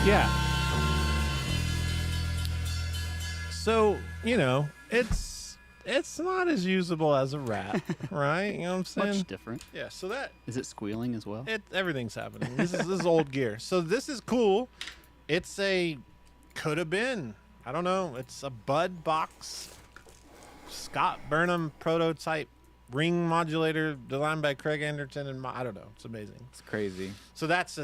Yeah. So, it's not as usable as a rat, right? You know what I'm saying? Much different. Yeah, so that Is it squealing as well? everything's happening. This is old gear. So this is cool. It's could have been. I don't know. It's a Bud box Scott Burnham prototype ring modulator designed by Craig Anderton and I don't know. It's amazing. It's crazy. So that's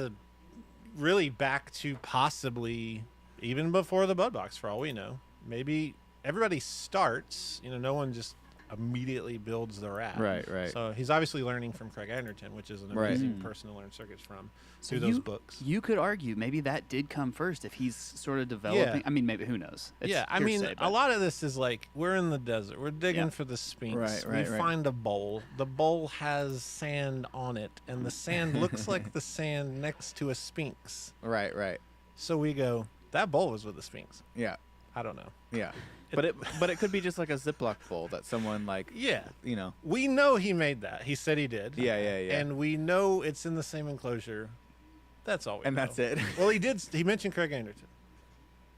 really back to possibly even before the Bud box, for all we know. Maybe everybody starts. No one just immediately builds the rat. Right. So he's obviously learning from Craig Anderton, which is an amazing person to learn circuits from through those books. You could argue maybe that did come first if he's sort of developing. Yeah. I mean, maybe, who knows? It's I mean, hearsay, a but- lot of this is like we're in the desert. We're digging for the Sphinx. Right. We find a bowl. The bowl has sand on it, and the sand looks like the sand next to a Sphinx. Right. So we go, that bowl was with the Sphinx. Yeah. I don't know. Yeah. But it could be just like a Ziploc bowl that someone Yeah. We We know he made that. He said he did. Yeah. And we know it's in the same enclosure. That's all we know. that's it. Well, he mentioned Craig Anderton.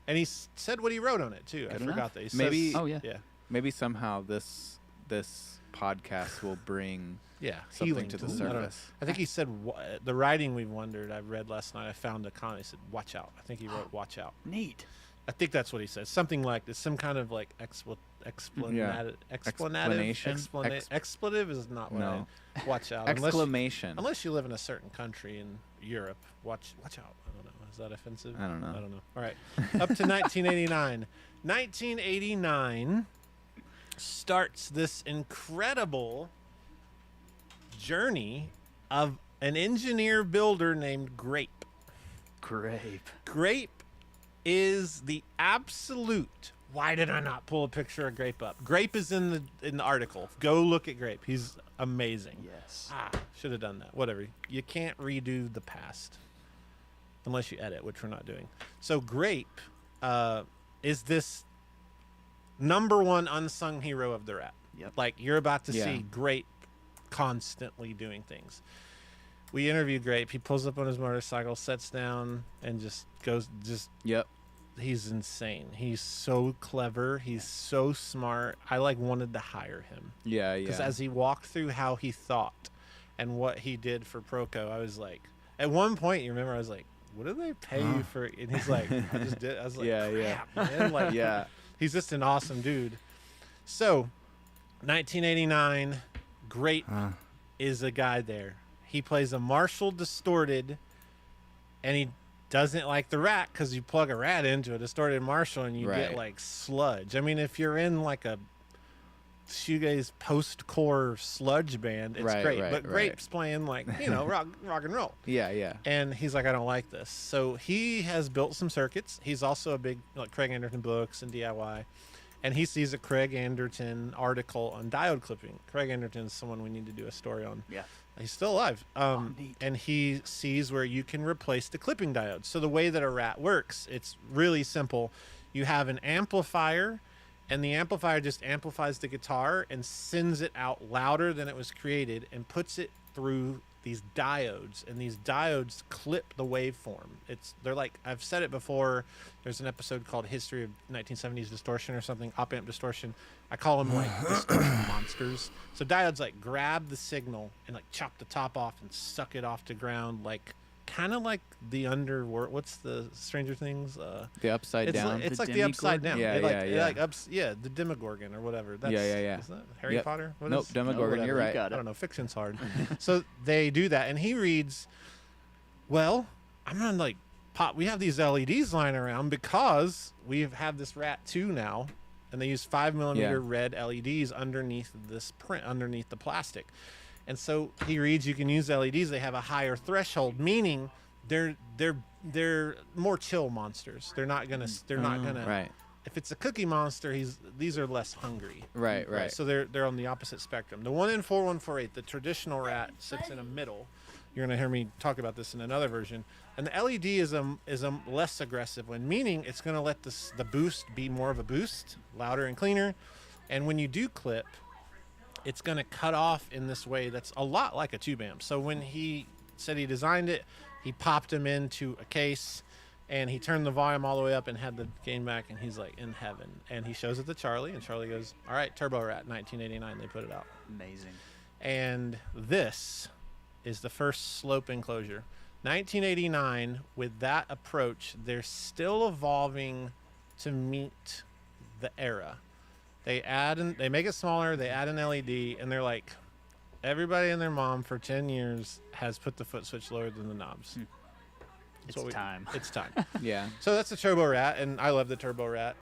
And he said what he wrote on it, too. I Good forgot enough. that. He says, Maybe- Oh, yeah. Yeah. Maybe somehow this podcast will bring Yeah. something healing to the I don't know. surface. I think he said the writing we've wondered. I read last night. I found a comment. He said, "Watch out." I think he wrote, "Watch out." Neat. I think that's what he says. Something like this. Some kind of like Explanation? expletive is not what No. watch out. Exclamation. Unless you live in a certain country in Europe. Watch out. I don't know. Is that offensive? I don't know. I don't know. All right. Up to 1989. 1989 starts this incredible journey of an engineer builder named Grape. Grape is the absolute. Why did I not pull a picture of Grape up? Grape is in the article. Go look at Grape. He's amazing. Yes. Should have done that. Whatever. You can't redo the past unless you edit, which we're not doing. So Grape is this number one unsung hero of the rat. Yep. Like you're about to Yeah. see Grape constantly doing things. We interview Grape. He pulls up on his motorcycle, sits down, and just goes. Yep. He's insane. He's so clever. He's so smart. I wanted to hire him Yeah. because as he walked through how he thought and what he did for Proco, I was like, at one point, you remember, I was like, "What do they pay you for?" And he's like, "I just did." I was like, Yeah. "Crap, man." Like, Yeah. he's just an awesome dude. So, 1989, Grape is a guy there. He plays a Marshall Distorted, and he doesn't like the rat because you plug a rat into a distorted Marshall and you get Right. like sludge. I mean, if you're in like a shoegaze post-core sludge band, it's Right, great. right, But right. Grape's playing like rock and roll. Yeah. And he's like, I don't like this. So he has built some circuits. He's also a big Craig Anderton books and DIY. And he sees a Craig Anderton article on diode clipping. Craig Anderton is someone we need to do a story on. Yeah. He's still alive. Neat. And he sees where you can replace the clipping diodes. So the way that a rat works, it's really simple. You have an amplifier, and the amplifier just amplifies the guitar and sends it out louder than it was created and puts it through these diodes, and these diodes clip the waveform. They're like, I've said it before, there's an episode called History of 1970s Distortion or something, op-amp distortion. I call them like distortion monsters. So diodes like grab the signal and like chop the top off and suck it off to ground, like kind of like the underworld. What's the Stranger Things? The upside down. It's The like the upside down. Yeah, The Demogorgon or whatever. That's, Yeah. Isn't that Harry Yep. Potter? What Nope, is- Demogorgon. whatever, You're you right. got I it. don't know. Fiction's hard. So they do that, and he reads, well, I'm gonna like pop. We have these LEDs lying around because we have this rat 2 now, and they use 5mm red LEDs underneath this print, underneath the plastic. And so he reads, you can use LEDs. They have a higher threshold, meaning they're more chill monsters. They're not gonna. Right. If it's a Cookie Monster, these are less hungry. Right. So they're on the opposite spectrum. The one in 4148, the traditional rat, sits in the middle. You're gonna hear me talk about this in another version. And the LED is a less aggressive one, meaning it's gonna let the boost be more of a boost, louder and cleaner. And when you do clip, it's gonna cut off in this way that's a lot like a tube amp. So when he said he designed it, he popped them into a case And he turned the volume all the way up and had the gain back, and he's like in heaven. And he shows it to Charlie, and Charlie goes, "All right, Turbo Rat, 1989." They put it out. Amazing. And this is the first slope enclosure. 1989, with that approach, they're still evolving to meet the era. They make it smaller, they add an LED, and they're like, everybody and their mom for 10 years has put the foot switch lower than the knobs. It's time. It's time. Yeah. So that's the Turbo Rat, and I love the Turbo Rat.